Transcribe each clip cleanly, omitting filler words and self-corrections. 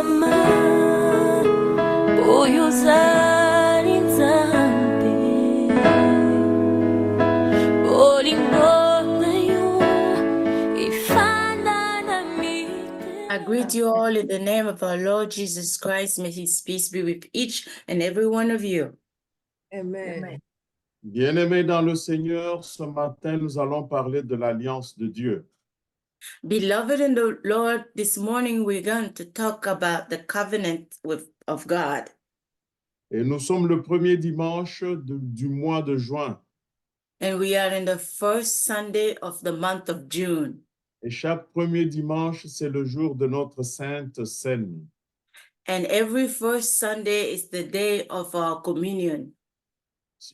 Sama Uyuzarin zambi I greet you all in the name of our Lord Jesus Christ. May his peace be with each and every one of you. Amen. Bien-aimés dans le Seigneur, ce matin, nous allons parler de l'alliance de Dieu. Beloved in the Lord, this morning we're going to talk about the covenant of God. Et nous sommes le premier dimanche du mois de juin. And we are in the first Sunday of the month of June. Et chaque premier dimanche, c'est le jour de notre Sainte Seine. And every first Sunday is the day of our communion.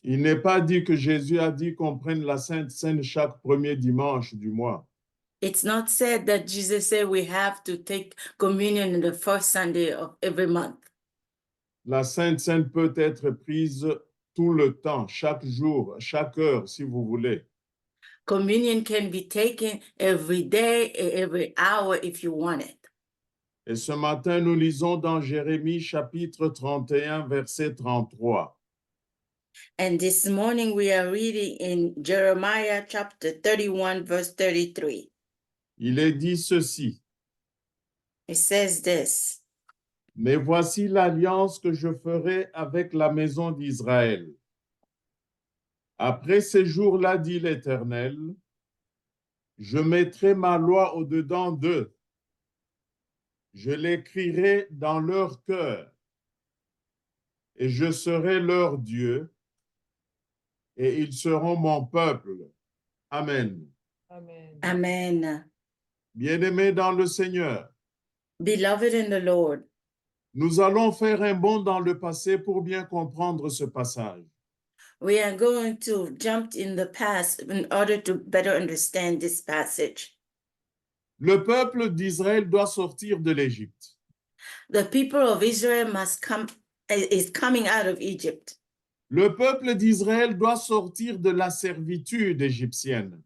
Il n'est pas dit que Jésus a dit qu'on prenne la Sainte Seine chaque premier dimanche du mois. It's not said that Jesus said we have to take communion in the first Sunday of every month. La Sainte Seine peut être prise tout le temps, chaque jour, chaque heure, si vous voulez. Communion can be taken every day, every hour if you want it. Et ce matin, nous lisons dans Jérémie chapitre 31, verset 33. And this morning we are reading in Jeremiah chapter 31, verse 33. Il est dit ceci. It says this. Mais voici l'alliance que je ferai avec la maison d'Israël. Après ces jours-là, dit l'Éternel, je mettrai ma loi au-dedans d'eux. Je l'écrirai dans leur cœur. Et je serai leur Dieu. Et ils seront mon peuple. Amen. Amen. Amen. Bien-aimés dans le Seigneur, Beloved in the Lord, nous allons faire un bond dans le passé pour bien comprendre ce passage. we are going to jump in the past in order to better understand this passage. Le peuple d'Israël doit sortir de l'Égypte. The people of Israel is coming out of Egypt. Le peuple d'Israël doit sortir de la servitude égyptienne.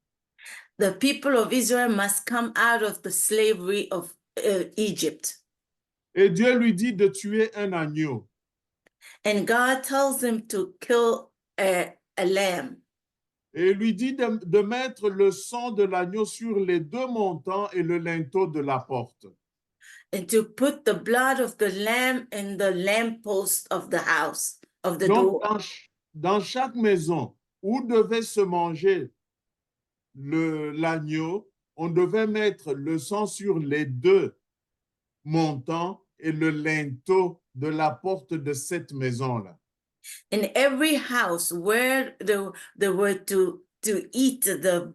The people of Israel must come out of the slavery of Egypt. Et Dieu lui dit de tuer un agneau. And God tells them to kill a lamb. Et il lui dit de mettre le sang de l'agneau sur les deux montants et le linteau de la porte. And to put the blood of the lamb in the lamppost of the house, of the Donc, door. dans chaque maison où devait se manger l'agneau, on devait mettre le sang sur les deux montants et le linteau de la porte de cette maison-là. In every house where they were to eat the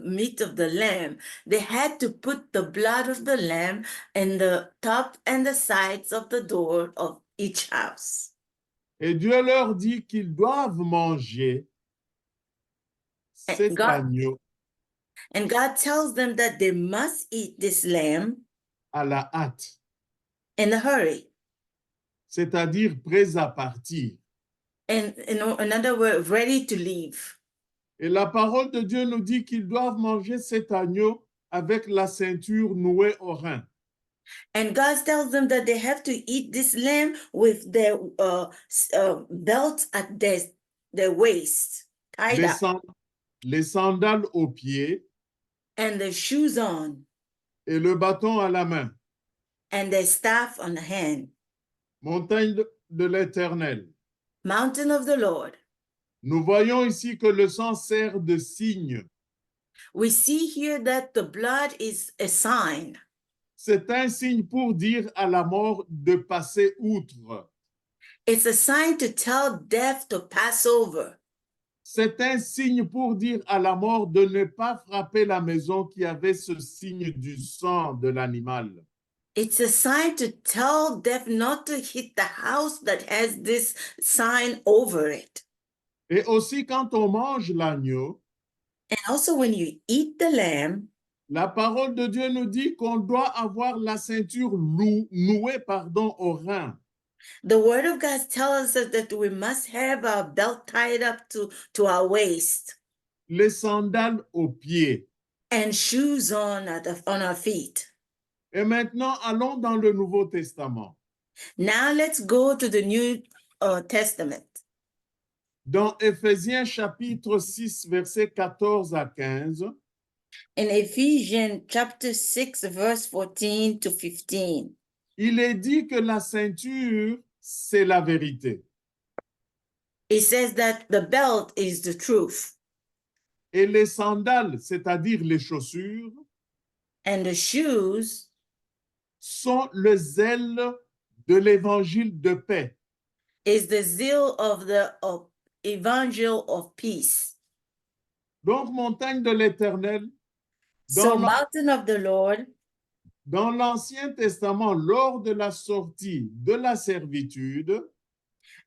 meat of the lamb, they had to put the blood of the lamb in the top and the sides of the door of each house. Et Dieu leur dit qu'ils doivent manger cet agneau And God tells them that they must eat this lamb à la hâte, in a hurry. c'est-à-dire prêts à partir. And in other words, ready to leave. Et la parole de Dieu nous dit qu'ils doivent manger cet agneau avec la ceinture nouée au rein. And God tells them that they have to eat this lamb with their belt at their waist, tied up. Les sandales aux pieds. And their shoes on. Et le bâton à la main. And their staff on the hand. Montagne de l'Éternel. Mountain of the Lord. Nous voyons ici que le sang sert de signe. We see here that the blood is a sign. C'est un signe pour dire à la mort de passer outre. It's a sign to tell death to pass over. C'est un signe pour dire à la mort de ne pas frapper la maison qui avait ce signe du sang de l'animal. It's a sign to tell death not to hit the house that has this sign over it. Et aussi quand on mange l'agneau, and also when you eat the lamb, la parole de Dieu nous dit qu'on doit avoir la ceinture nouée au rein. The word of God tells us that we must have our belt tied up to our waist. Les sandales aux pieds. And shoes on our feet. Et maintenant, allons dans le Nouveau Testament. Now let's go to the New Testament. Dans Éphésiens chapitre 6, versets 14 à 15, In Ephesians chapter 6, verse 14 to 15, il est dit que la ceinture, c'est la vérité. it says that the belt is the truth, Et les sandales, c'est-à-dire les chaussures, and the shoes sont le zèle de l'évangile de paix. is the zeal of the evangel of peace. Donc, montagne de l'Éternel, So, dans mountain of the Lord, dans l'Ancien Testament, lors de la sortie de la servitude,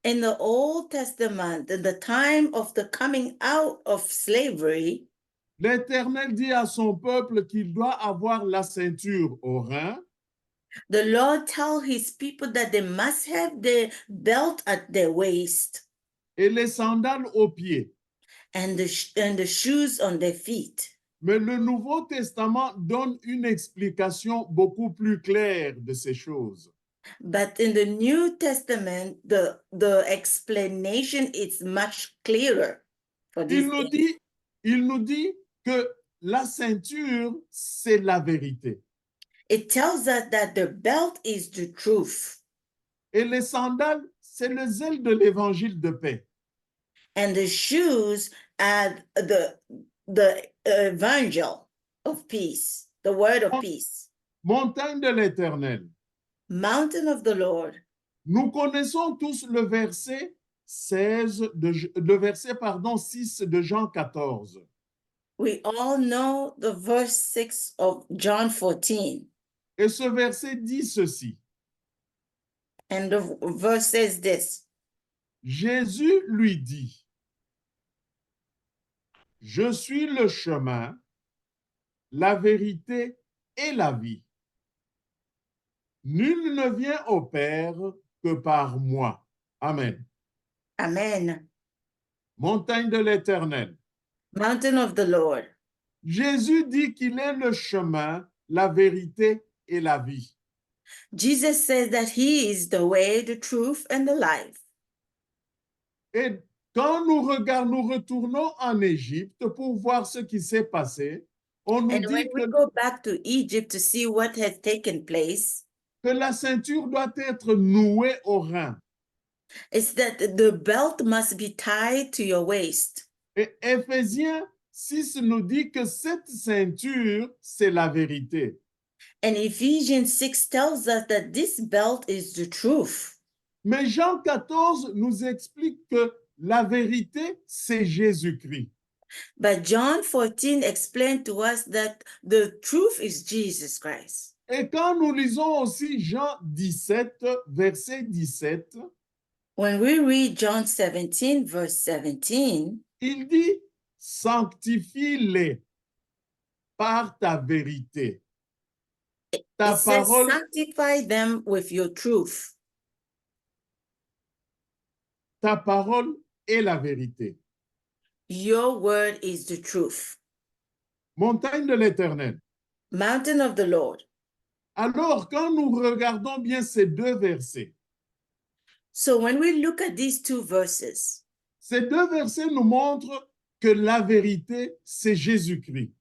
in the Old Testament, in the time of the coming out of slavery, l'Éternel dit à son peuple qu'il doit avoir la ceinture au rein, the Lord tell his people that they must have the belt at their waist et les sandales aux pieds. and the shoes on their feet. Mais le Nouveau Testament donne une explication beaucoup plus claire de ces choses. But in the New Testament, the explanation is much clearer for Il these nous things. dit que la ceinture, c'est la vérité. It tells us that the belt is the truth Et les sandales, c'est le zèle de l'évangile de paix. and the shoes are the evangel of peace, the word of peace. Montagne de l'Éternel. Mountain of the Lord. Nous connaissons tous le verset 6 de Jean 14. We all know the verse 6 of John 14. Et ce verset dit ceci. And the verse says this. Jésus lui dit, je suis le chemin, la vérité et la vie. Nul ne vient au Père que par moi. Amen. Amen. Montagne de l'Éternel. Mountain of the Lord. Jésus dit qu'il est le chemin, la vérité et la vie. Jesus says that he is the way, the truth, and the life. Et quand nous retournons en Égypte pour voir ce qui s'est passé, on nous And when dit we go back to Egypt to see what has taken place, que la ceinture doit être nouée au rein. it's that the belt must be tied to your waist. Et Éphésiens 6 nous dit que cette ceinture, c'est la vérité. And Ephesians 6 tells us that this belt is the truth. Mais Jean 14 nous explique que la vérité, c'est Jésus-Christ. But John 14 explained to us that the truth is Jesus Christ. Et quand nous lisons aussi Jean 17, verset 17, When we read John 17, verse 17, il dit, sanctifie-les par ta vérité. Ta it says, parole, sanctify them with your truth. ta parole est la vérité. Your word is the truth. Montagne de l'Éternel. Mountain of the Lord. Alors, quand nous regardons bien ces deux versets, So when we look at these two verses, ces deux versets nous montrent que la vérité, c'est Jésus-Christ.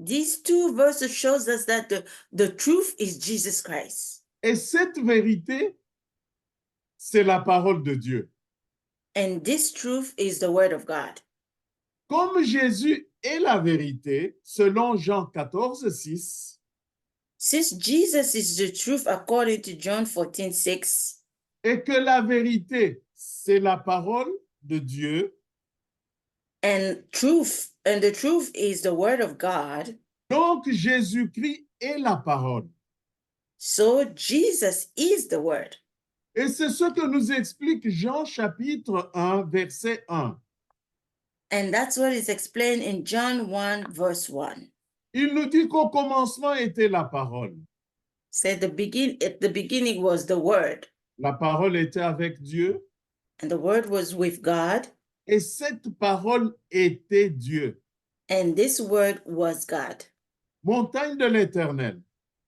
these two verses shows us that the truth is Jesus Christ. Et cette vérité, c'est la parole de Dieu. And this truth is the word of God. Comme Jésus est la vérité, selon Jean 14, 6, Since Jesus is the truth according to John 14, 6, et que la vérité, c'est la parole de Dieu, and the truth is the word of God, donc Jésus-Christ est la parole. so Jesus is the word. Et c'est ce que nous explique Jean chapitre 1, verset 1. And that's what is explained in John 1, verse 1. Il nous dit qu'au commencement était la parole. Said at the beginning was the word, La parole était avec Dieu and the word was with God, et cette parole était Dieu. and this word was God. Montagne de l'Éternel.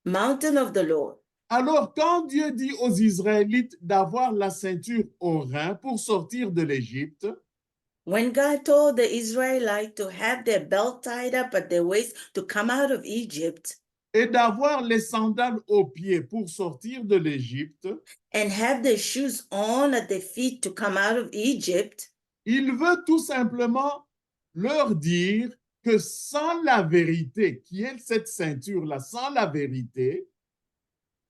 mountain of the Lord. Alors, quand Dieu dit aux Israélites d'avoir la ceinture au rein pour sortir de l'Égypte, When God told the Israelites to have their belt tied up at their waist to come out of Egypt et d'avoir les sandales aux pieds pour sortir de l'Égypte, and have their shoes on at their feet to come out of Egypt, il veut tout simplement leur dire que sans la vérité, qui est cette ceinture-là, sans la vérité,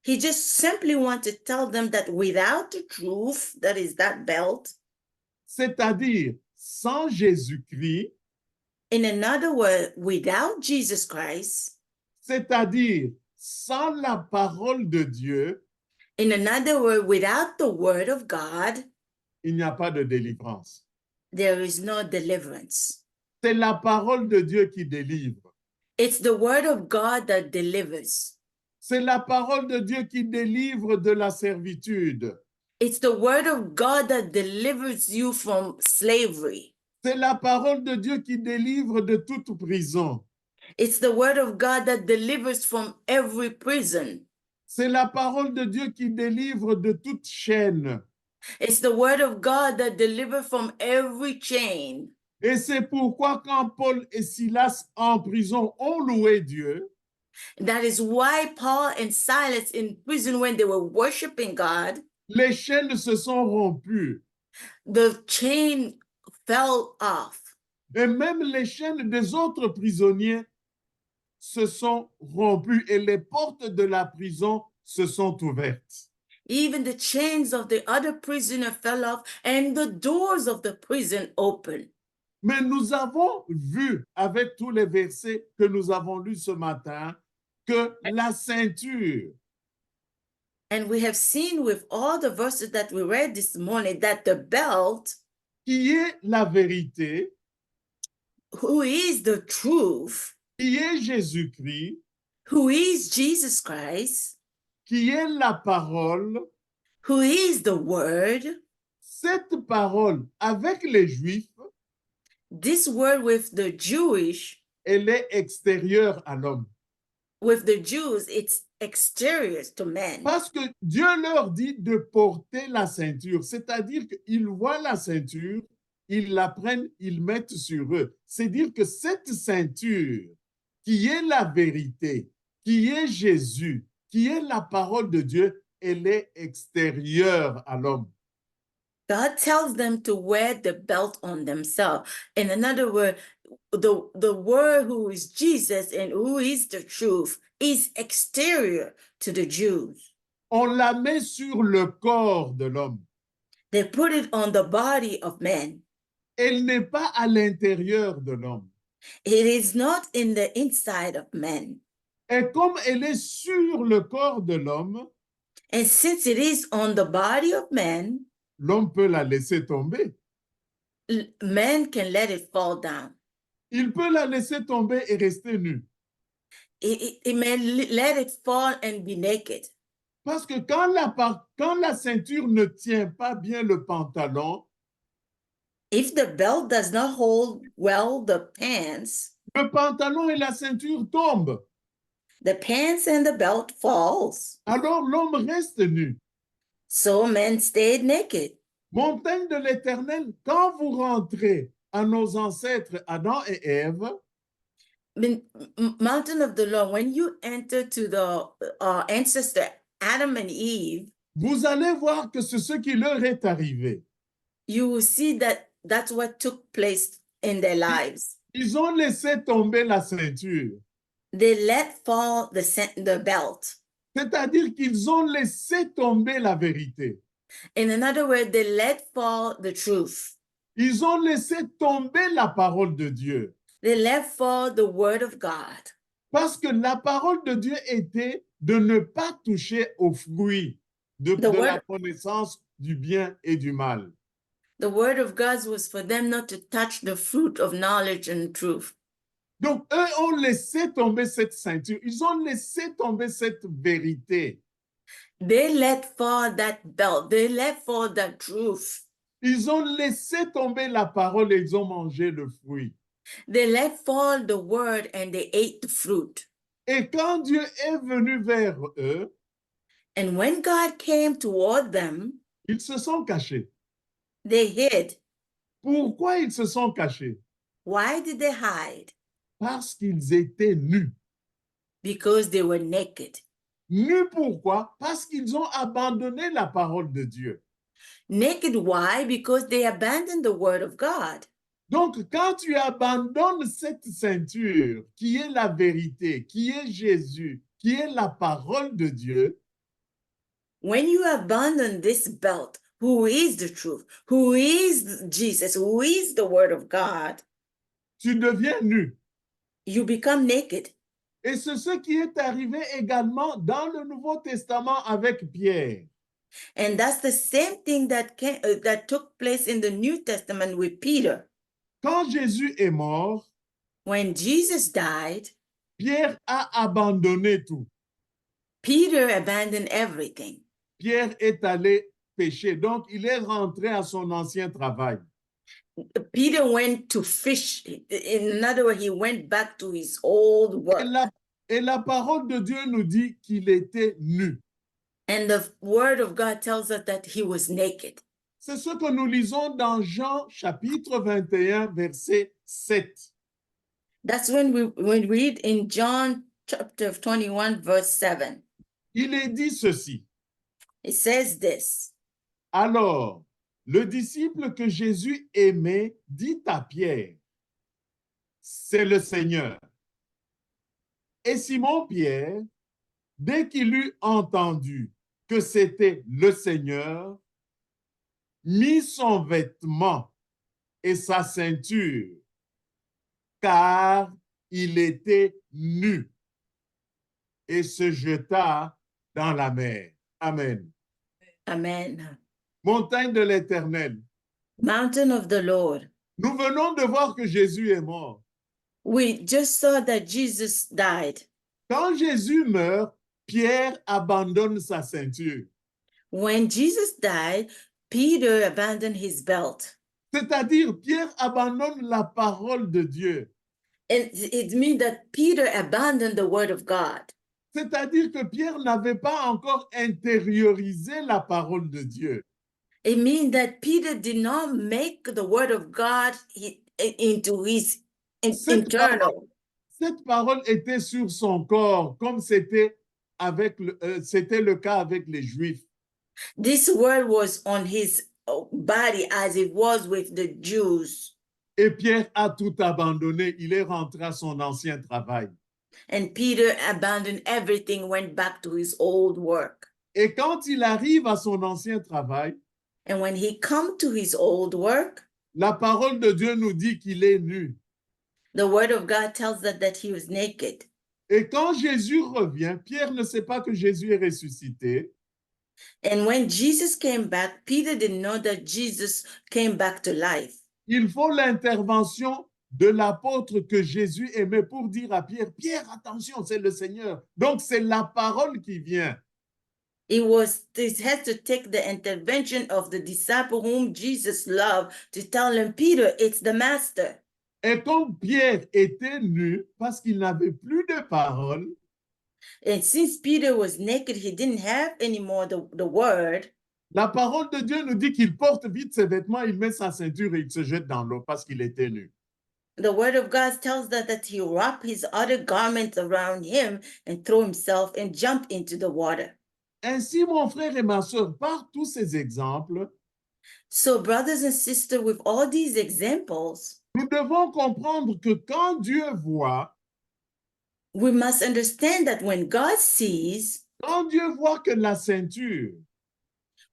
he just simply wants to tell them that without the truth, that is that belt, c'est-à-dire sans Jésus-Christ, in another word, without Jesus Christ, c'est-à-dire sans la parole de Dieu, in another word, without the word of God, il n'y a pas de délivrance. there is no deliverance. C'est la parole de Dieu qui délivre. It's the word of God that delivers. C'est la parole de Dieu qui délivre de la servitude. It's the word of God that delivers you from slavery. C'est la parole de Dieu qui délivre de toute prison. It's the word of God that delivers from every prison. C'est la parole de Dieu qui délivre de toute chaîne. It's the word of God that delivers from every chain. Et c'est pourquoi quand Paul et Silas en prison ont loué Dieu, That is why Paul and Silas in prison, when they were worshiping God, les chaînes se sont rompues. the chain fell off. Et même les chaînes des autres prisonniers se sont rompues et les portes de la prison se sont ouvertes. Even the chains of the other prisoner fell off and the doors of the prison opened. Mais nous avons vu avec tous les versets que nous avons lus ce matin que la ceinture, And we have seen with all the verses that we read this morning that the belt, qui est la vérité, who is the truth, qui est Jésus-Christ, who is Jesus Christ, qui est la parole, who is the word, cette parole avec les Juifs, this word with the Jewish, elle est extérieure à l'homme. with the Jews, it's exterior to men. Parce que Dieu leur dit de porter la ceinture, c'est-à-dire qu'ils voient la ceinture, ils la prennent, ils mettent sur eux. C'est dire que cette ceinture, qui est la vérité, qui est Jésus, qui est la parole de Dieu, elle est extérieure à l'homme. God tells them to wear the belt on themselves. In another word, the word who is Jesus and who is the truth is exterior to the Jews. On la met sur le corps de l'homme. They put it on the body of man. Elle n'est pas à l'intérieur de l'homme. It is not in the inside of man. Et comme elle est sur le corps de l'homme, And since it is on the body of man, l'homme peut la laisser tomber. man can let it fall down. Il peut la laisser tomber et rester nu. It may let it fall and be naked. Parce que quand la ceinture ne tient pas bien le pantalon, If the belt does not hold well the pants, le pantalon et la ceinture tombent. the pants and the belt falls. Alors l'homme reste nu. So men stayed naked. Montagne de l'Éternel, quand vous rentrez à nos ancêtres Adam et Ève, Mountain of the Lord, when you enter to the ancestor Adam and Eve, vous allez voir que c'est ce qui leur est arrivé. you will see that that's what took place in their lives. Ils ont laissé tomber la ceinture. They let fall the belt. C'est-à-dire qu'ils ont laissé tomber la vérité. In another word, they let fall the truth. Ils ont laissé tomber la parole de Dieu. They let fall the word of God. Parce que la parole de Dieu était de ne pas toucher aux fruits de la connaissance du bien et du mal. The word of God was for them not to touch the fruit of knowledge and truth. Donc, eux ont laissé tomber cette ceinture. Ils ont laissé tomber cette vérité. They let fall that belt. They let fall that truth. Ils ont laissé tomber la parole et ils ont mangé le fruit. They let fall the word and they ate the fruit. Et quand Dieu est venu vers eux, And when God came toward them, ils se sont cachés. they hid. Pourquoi ils se sont cachés? Why did they hide? Parce qu'ils étaient nus. Because they were naked. Nus pourquoi? Parce qu'ils ont abandonné la parole de Dieu. Naked, why? Because they abandoned the word of God. Donc, quand tu abandonnes cette ceinture qui est la vérité, qui est Jésus, qui est la parole de Dieu, When you abandon this belt, who is the truth, who is Jesus, who is the word of God, tu deviens nu. you become naked. Et c'est ce qui est arrivé également dans le Nouveau Testament avec Pierre. And that's the same thing that took place in the New Testament with Peter. Quand Jésus est mort, When Jesus died, Pierre a abandonné tout. Peter abandoned everything. Pierre est allé pêcher, donc il est rentré à son ancien travail. Peter went to fish. In other words, he went back to his old Et work. la parole de Dieu nous dit qu'il était nu. And the word of God tells us that he was naked. C'est ce que nous lisons dans Jean chapitre 21, verset 7. That's when we read in John chapter 21, verse 7. Il est dit ceci. It says this. Alors, le disciple que Jésus aimait dit à Pierre, c'est le Seigneur. Et Simon-Pierre, dès qu'il eut entendu que c'était le Seigneur, mit son vêtement et sa ceinture, car il était nu, et se jeta dans la mer. Amen. Amen. Montagne de l'Éternel. Mountain of the Lord. Nous venons de voir que Jésus est mort. We just saw that Jesus died. Quand Jésus meurt, Pierre abandonne sa ceinture. When Jesus died, Peter abandoned his belt. C'est-à-dire, Pierre abandonne la parole de Dieu. And it means that Peter abandoned the word of God. C'est-à-dire que Pierre n'avait pas encore intériorisé la parole de Dieu. It means that Peter did not make the word of God into his internal. Cette parole était sur son corps, comme c'était le cas avec les Juifs. This word was on his body as it was with the Jews. Et Pierre a tout abandonné. Il est rentré à son ancien travail. And Peter abandoned everything, went back to his old work. Et quand il arrive à son ancien travail, And when he come to his old work, la parole de Dieu nous dit qu'il est nu. the word of God tells us that he was naked. Et quand Jésus revient, Pierre ne sait pas que Jésus est ressuscité. And when Jesus came back, Peter didn't know that Jesus came back to life. Il faut l'intervention de l'apôtre que Jésus aimait pour dire à Pierre, Pierre, attention, c'est le Seigneur. Donc, c'est la parole qui vient. It has to take the intervention of the disciple whom Jesus loved to tell him, Peter, it's the master. Et comme Pierre était nu parce qu'il n'avait plus de parole, And since Peter was naked, he didn't have anymore the word. la parole de Dieu nous dit qu'il porte vite ses vêtements, il met sa ceinture et il se jette dans l'eau parce qu'il était nu. The word of God tells us that he wrapped his other garments around him and threw himself and jumped into the water. Ainsi, mon frère et ma sœur, par tous ces exemples, So, brothers and sisters, with all these examples, nous devons comprendre que quand Dieu voit, we must understand that when God sees, quand Dieu voit que la ceinture,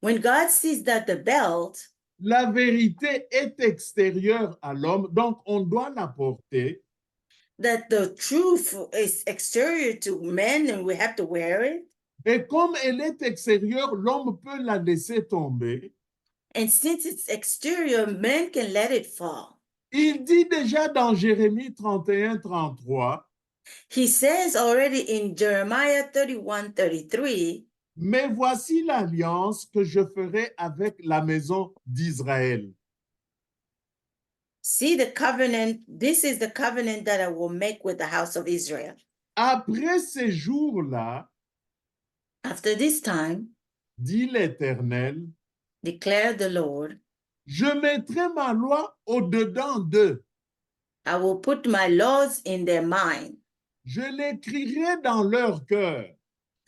when God sees that the belt, la vérité est extérieure à l'homme, donc on doit la porter. that the truth is exterior to men and we have to wear it. Et comme elle est extérieure, l'homme peut la laisser tomber. And since it's exterior, men can let it fall. Il dit déjà dans Jérémie 31, 33, He says already in Jeremiah 31:33, mais voici l'alliance que je ferai avec la maison d'Israël. see the covenant, this is the covenant that I will make with the house of Israel. Après ces jours-là, After this time, dit l'Éternel, declare the Lord, je mettrai ma loi au-dedans d'eux. I will put my laws in their mind, Je l'écrirai dans leur cœur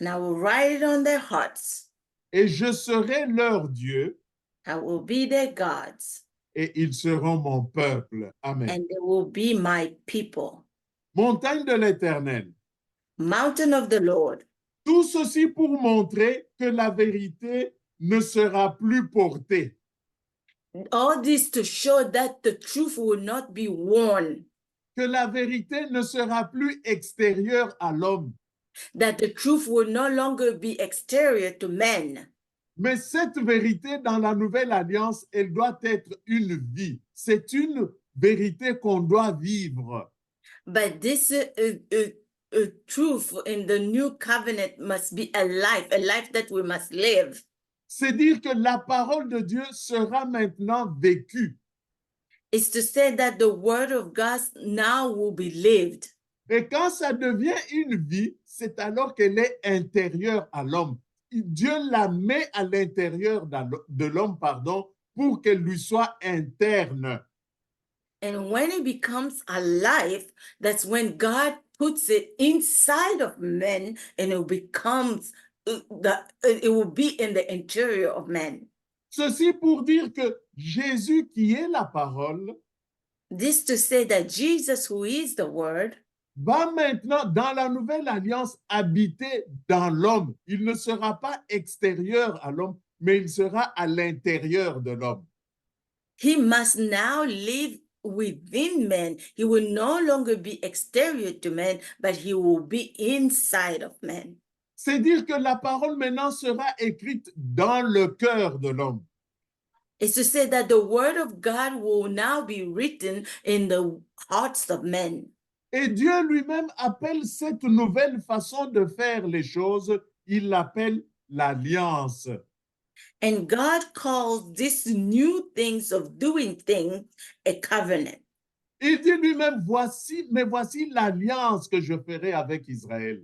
and I will write it on their hearts. et je serai leur Dieu I will be their gods, et ils seront mon peuple. Amen. and they will be my people. Montagne de l'Éternel. Mountain of the Lord. Tout ceci pour montrer que la vérité ne sera plus portée. All this to show that the truth will not be worn, Que la vérité ne sera plus extérieure à l'homme. that the truth will no longer be exterior to men. Mais cette vérité dans la nouvelle alliance, elle doit être une vie. C'est une vérité qu'on doit vivre. But this truth in the new covenant must be a life that we must live. C'est dire que la parole de Dieu sera maintenant vécue. It's to say that the word of God now will be lived. Et quand ça devient une vie, c'est alors qu'elle est intérieure à l'homme. Dieu la met à l'intérieur de l'homme, pardon, pour qu'elle lui soit interne. And when it becomes alive, that's when God puts it inside of men, and it becomes it will be in the interior of men. Ceci pour dire que Jésus, qui est la parole, This to say that Jesus, who is the word, va maintenant, dans la nouvelle alliance, habiter dans l'homme. Il ne sera pas extérieur à l'homme, mais il sera à l'intérieur de l'homme. he must now live within men. He will no longer be exterior to men, but he will be inside of men. C'est dire que la parole maintenant sera écrite dans le cœur de l'homme. It's to say that the word of God will now be written in the hearts of men. Et Dieu lui-même appelle cette nouvelle façon de faire les choses, il l'appelle l'alliance. And God calls this new things of doing things a covenant. Il dit lui-même, voici l'alliance que je ferai avec Israël.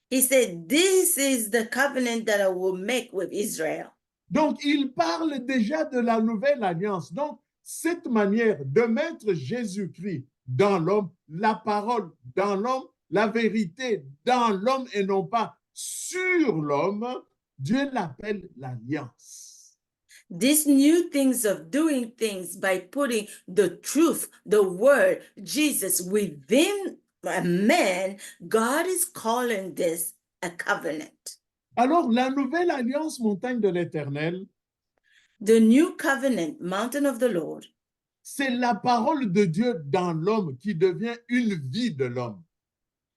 He said, this is the covenant that I will make with Israel. Donc, il parle déjà de la nouvelle alliance. Donc, cette manière de mettre Jésus-Christ dans l'homme, la parole dans l'homme, la vérité dans l'homme et non pas sur l'homme, Dieu l'appelle l'alliance. These new things of doing things by putting the truth, the word, Jesus within a man, God is calling this a covenant. Alors, la nouvelle alliance, montagne de l'Éternel, The new covenant, mountain of the Lord, c'est la parole de Dieu dans l'homme qui devient une vie de l'homme.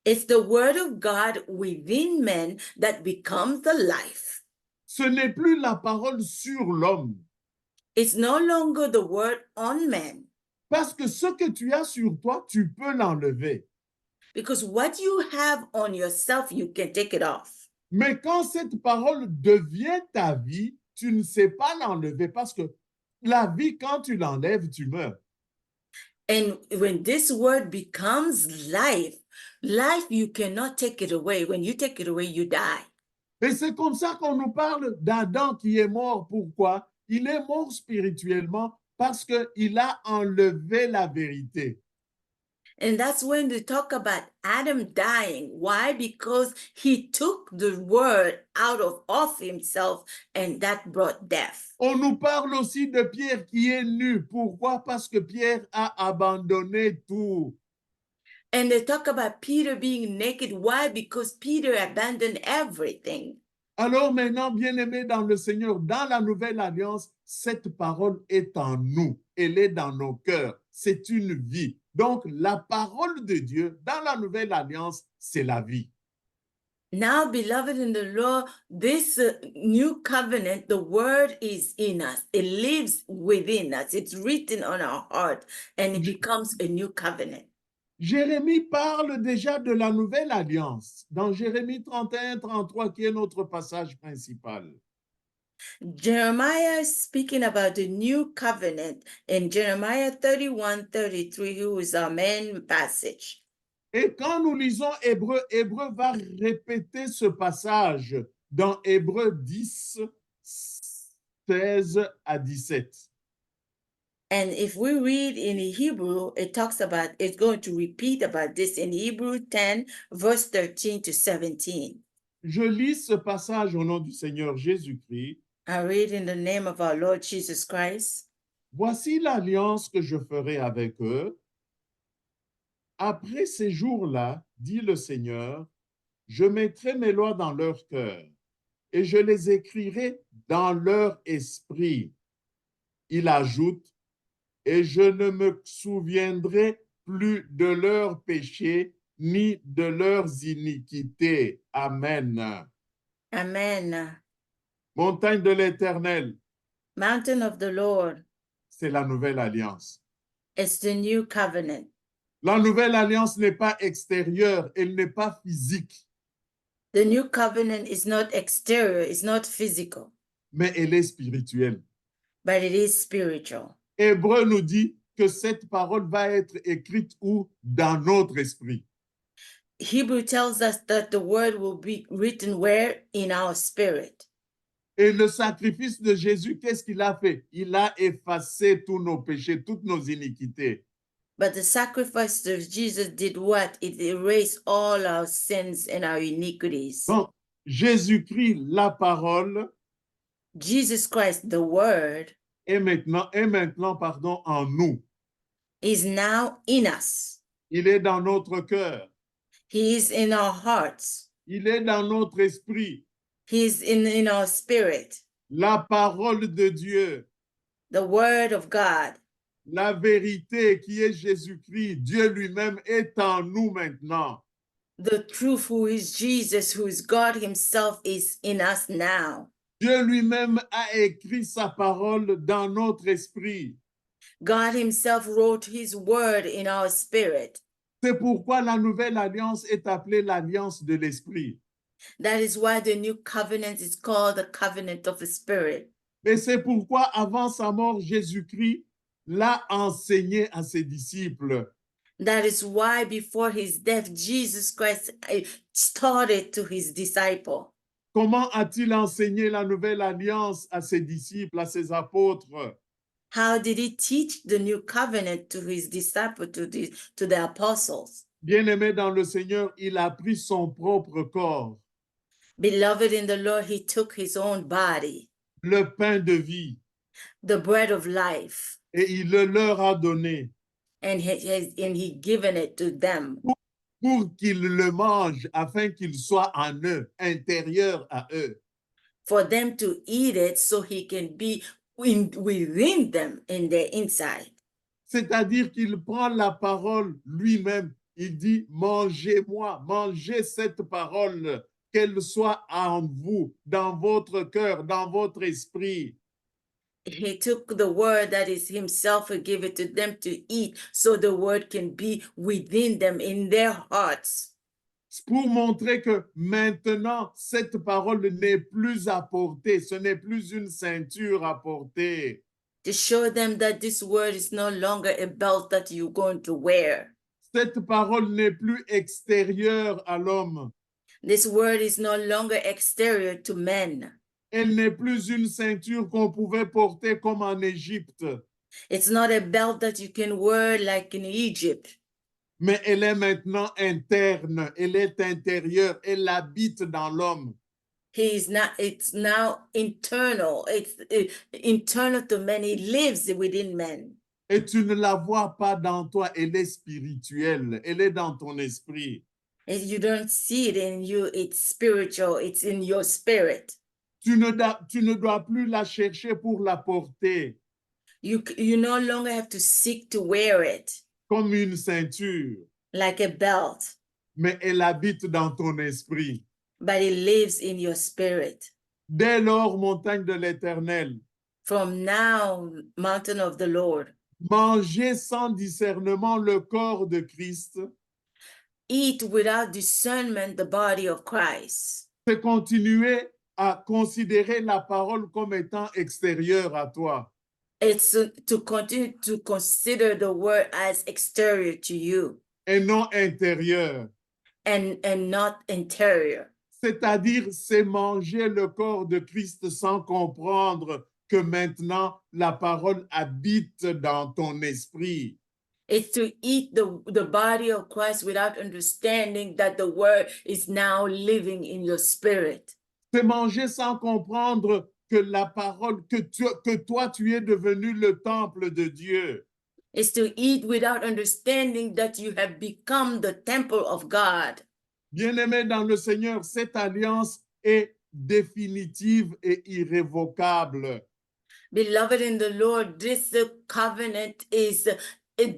it's the word of God within men that becomes the life. Ce n'est plus la parole sur l'homme. It's no longer the word on men, Parce que ce que tu as sur toi, tu peux l'enlever. because what you have on yourself, you can take it off. Mais quand cette parole devient ta vie, tu ne sais pas l'enlever parce que la vie, quand tu l'enlèves, tu meurs. And when this word becomes life, life, you cannot take it away. When you take it away, you die. Et c'est comme ça qu'on nous parle d'Adam qui est mort. Pourquoi? Il est mort spirituellement parce qu'il a enlevé la vérité. And that's when they talk about Adam dying. Why? Because he took the word out of himself, and that brought death. On nous parle aussi de Pierre qui est nu. Pourquoi? Parce que Pierre a abandonné tout. And they talk about Peter being naked. Why? Because Peter abandoned everything. Alors maintenant, bien-aimés dans le Seigneur, dans la nouvelle alliance, cette parole est en nous. Elle est dans nos cœurs. C'est une vie. Donc, la parole de Dieu dans la nouvelle alliance, c'est la vie. Now, beloved in the Lord, this new covenant, the word is in us. It lives within us. It's written on our heart, and it becomes a new covenant. Jérémie parle déjà de la nouvelle alliance dans Jérémie 31-33, qui est notre passage principal. Jeremiah is speaking about the new covenant in Jeremiah 31:33, who is our main passage. Et quand nous lisons Hébreu, Hébreu va répéter ce passage dans Hébreu 10, 16 à 17. And if we read in Hebrew, it talks about, it's going to repeat about this in Hebrew 10, verse 13 to 17. Je lis ce passage au nom du Seigneur Jésus-Christ. I read in the name of our Lord Jesus Christ. Voici l'alliance que je ferai avec eux. Après ces jours-là, dit le Seigneur, je mettrai mes lois dans leur cœur et je les écrirai dans leur esprit. Il ajoute, et je ne me souviendrai plus de leurs péchés ni de leurs iniquités. Amen. Amen. Montagne de l'Éternel, Mountain of the Lord c'est la nouvelle alliance. is the new covenant. La nouvelle alliance n'est pas extérieure, elle n'est pas physique, The new covenant is not exterior, it's not physical, mais elle est spirituelle. but it is spiritual. Hébreu nous dit que cette parole va être écrite où? Dans notre esprit. Hebrew tells us that the word will be written where? In our spirit. Et le sacrifice de Jésus, qu'est-ce qu'il a fait? Il a effacé tous nos péchés, toutes nos iniquités. But the sacrifice of Jesus did what? It erased all our sins and our iniquities. Donc, Jésus-Christ, la parole, Jesus Christ, the word, est maintenant, en nous. is now in us. Il est dans notre cœur. He is in our hearts. Il est dans notre esprit. He is in our spirit. La parole de Dieu, The word of God, la vérité qui est Jésus-Christ, Dieu lui-même est en nous maintenant. the truth, who is Jesus, who is God himself, is in us now. Dieu lui-même a écrit sa parole dans notre esprit. God himself wrote his word in our spirit. C'est pourquoi la nouvelle alliance est appelée l'alliance de l'esprit. That is why the new covenant is called the covenant of the spirit. Et c'est pourquoi avant sa mort, Jésus-Christ l'a enseigné à ses disciples. That is why before his death, Jesus Christ taught it to his disciple. Comment a-t-il enseigné la nouvelle alliance à ses disciples, à ses apôtres? How did he teach the new covenant to his disciples, to the apostles? Bien-aimé dans le Seigneur, il a pris son propre corps, Beloved in the Lord, he took his own body, le pain de vie, the bread of life, et il le leur a donné and he given it to them pour qu'ils le mangent afin qu'il soit en eux, intérieur à eux. for them to eat it so he can be within them in their inside. C'est-à-dire qu'il prend la parole lui-même. Il dit, mangez-moi, mangez cette parole, qu'elle soit en vous, dans votre cœur, dans votre esprit. He took the word that is himself and gave it to them to eat so the word can be within them in their hearts. Pour montrer que maintenant, cette parole n'est plus à porter, ce n'est plus une ceinture à porter. To show them that this word is no longer a belt that you're going to wear. Cette parole n'est plus extérieure à l'homme. This word is no longer exterior to men. Elle n'est plus une ceinture qu'on pouvait porter comme en Égypte, It's not a belt that you can wear like in Egypt, mais elle est maintenant interne, elle est intérieure, elle habite dans l'homme. it's now internal. It's internal to men. It lives within men. Et tu ne la vois pas dans toi, elle est spirituelle, elle est dans ton esprit. And you don't see it in you. It's spiritual. It's in your spirit. Tu ne dois plus la chercher pour la porter You no longer have to seek to wear it comme une ceinture, like a belt, mais elle habite dans ton esprit. but it lives in your spirit. Dès lors, montagne de l'Éternel, From now, mountain of the Lord, mangez sans discernement le corps de Christ, eat without discernment the body of Christ. c'est continuer à considérer la parole comme étant extérieure à toi. It's to continue to consider the word as exterior to you. et non intérieur. and not interior. C'est-à-dire, c'est manger le corps de Christ sans comprendre que maintenant la parole habite dans ton esprit. It's to eat the body of Christ without understanding that the word is now living in your spirit. C'est manger sans comprendre que la parole, que toi, tu es devenu le temple de Dieu. It's to eat without understanding that you have become the temple of God. Bien-aimé dans le Seigneur, cette alliance est définitive et irrévocable. Beloved in the Lord, this covenant is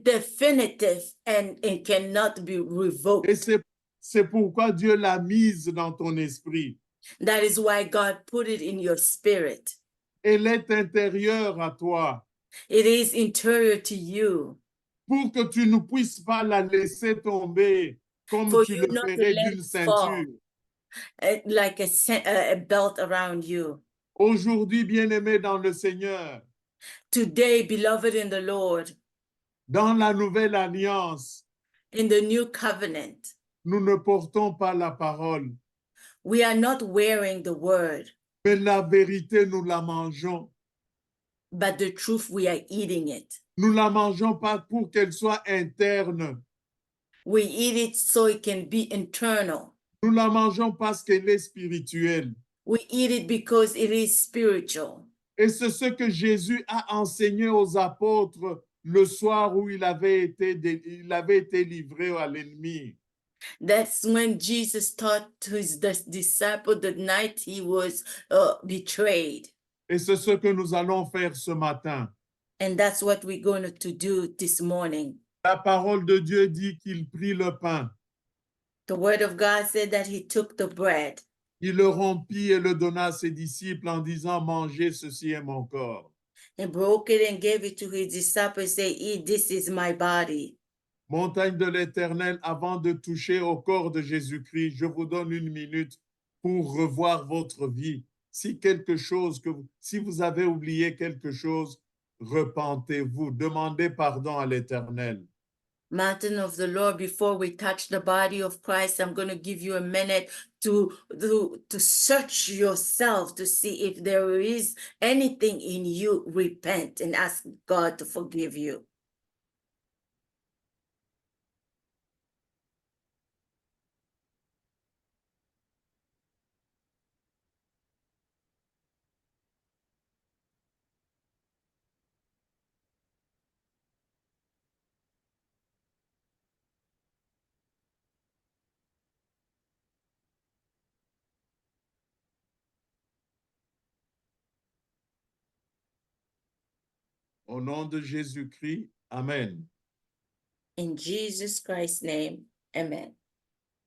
definitive and it cannot be Et revoked. c'est pourquoi Dieu l'a mise dans ton esprit. That is why God put it in your spirit. Elle est intérieure à toi It is interior to you pour que tu ne puisses pas la laisser tomber comme for tu you le not to ferais let d'une it fall ceinture. like a belt around you. Aujourd'hui, bien-aimé dans le Seigneur, Today, beloved in the Lord, dans la nouvelle alliance, in the new covenant, nous ne portons pas la parole, we are not wearing the word, mais la vérité, nous la mangeons. but the truth, we are eating it. Nous la mangeons pas pour qu'elle soit interne. We eat it so it can be internal. Nous la mangeons parce qu'elle est spirituelle. We eat it because it is spiritual. Et c'est ce que Jésus a enseigné aux apôtres le soir où il avait été livré à l'ennemi. That's when Jesus taught his disciple the night he was betrayed. Et c'est ce que nous allons faire ce matin. And that's what we're going to do this morning. La parole de Dieu dit qu'il prit le pain, The word of God said that he took the bread. il le rompit et le donna à ses disciples en disant, mangez, ceci est mon corps. And broke it and gave it to his disciples, say, eat, this is my body. Montagne de l'Éternel, avant de toucher au corps de Jésus-Christ, je vous donne une minute pour revoir votre vie. Si quelque chose si vous avez oublié quelque chose, repentez-vous, demandez pardon à l'Éternel. Mountain of the Lord, before we touch the body of Christ, I'm going to give you a minute to search yourself to see if there is anything in you. Repent and ask God to forgive you. Au nom de Jésus-Christ, Amen. In Jesus Christ's name, amen.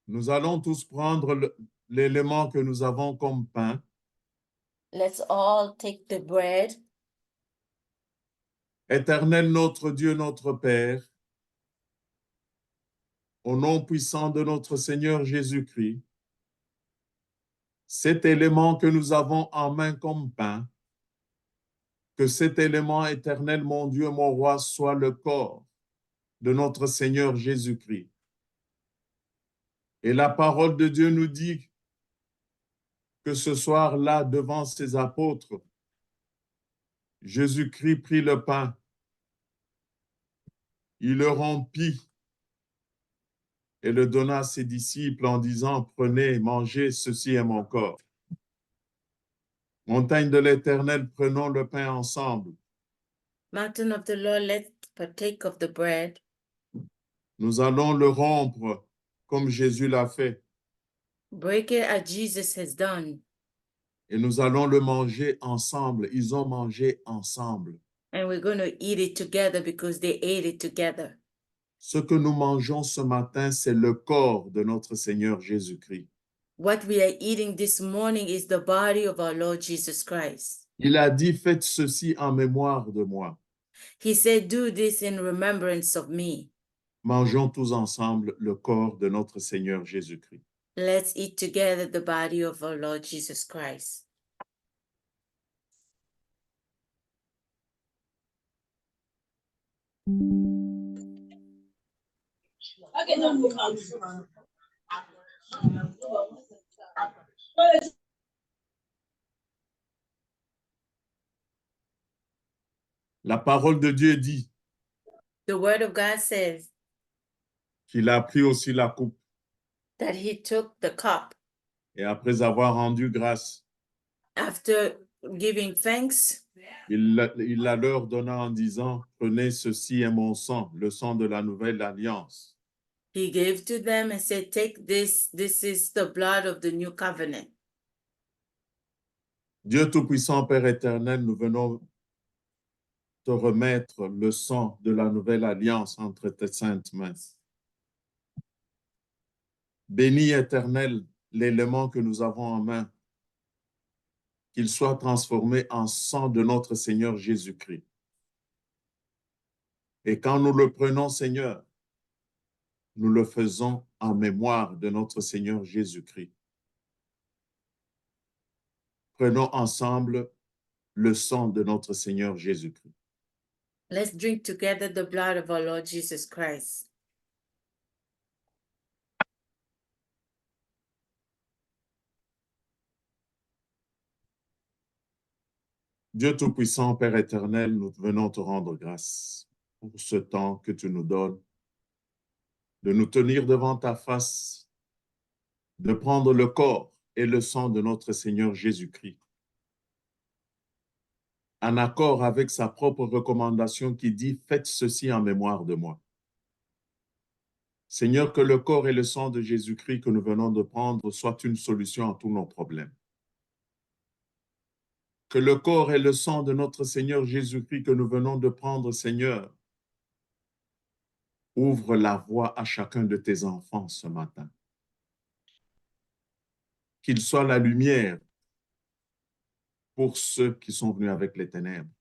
Nous allons tous prendre l'élément que nous avons comme pain. Let's all take the bread. Éternel notre Dieu, notre Père, au nom puissant de notre Seigneur Jésus-Christ, cet élément que nous avons en main comme pain, que cet élément éternel, mon Dieu, mon roi, soit le corps de notre Seigneur Jésus-Christ. Et la parole de Dieu nous dit que ce soir-là, devant ses apôtres, Jésus-Christ prit le pain, il le rompit et le donna à ses disciples en disant, prenez, mangez, ceci est mon corps. Montagne de l'Éternel, prenons le pain ensemble. Mountain of the Lord, let's partake of the bread. Nous allons le rompre comme Jésus l'a fait. Break it as Jesus has done. Et nous allons le manger ensemble. Ils ont mangé ensemble. And we're going to eat it together because they ate it together. Ce que nous mangeons ce matin, c'est le corps de notre Seigneur Jésus-Christ. What we are eating this morning is the body of our Lord Jesus Christ. Il a dit, faites ceci en mémoire de moi. He said, do this in remembrance of me. Mangeons tous ensemble le corps de notre Seigneur Jésus-Christ. Let's eat together the body of our Lord Jesus Christ. La parole de Dieu dit The word of God says qu'il a pris aussi la coupe that he took the cup et après avoir rendu grâce, after giving thanks. il la leur donna en disant, prenez ceci est mon sang, le sang de la nouvelle alliance. He gave to them and said, take this. This is the blood of the new covenant. Dieu Tout-Puissant, Père éternel, nous venons te remettre le sang de la nouvelle alliance entre tes saintes mains. Bénis, éternel, l'élément que nous avons en main, qu'il soit transformé en sang de notre Seigneur Jésus-Christ. Et quand nous le prenons, Seigneur, nous le faisons en mémoire de notre Seigneur Jésus-Christ. Prenons ensemble le sang de notre Seigneur Jésus-Christ. Let's drink together the blood of our Lord Jesus Christ. Dieu Tout-Puissant, Père éternel, nous venons te rendre grâce pour ce temps que tu nous donnes, de nous tenir devant ta face, de prendre le corps et le sang de notre Seigneur Jésus-Christ, en accord avec sa propre recommandation qui dit « Faites ceci en mémoire de moi ». Seigneur, que le corps et le sang de Jésus-Christ que nous venons de prendre soient une solution à tous nos problèmes. Que le corps et le sang de notre Seigneur Jésus-Christ que nous venons de prendre, Seigneur, ouvre la voie à chacun de tes enfants ce matin. Qu'il soit la lumière pour ceux qui sont venus avec les ténèbres.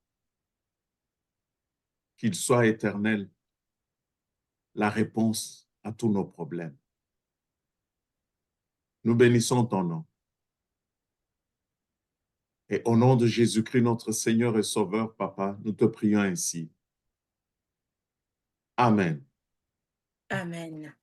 Qu'il soit éternel, la réponse à tous nos problèmes. Nous bénissons ton nom. Et au nom de Jésus-Christ, notre Seigneur et Sauveur, Papa, nous te prions ainsi. Amen. Amen.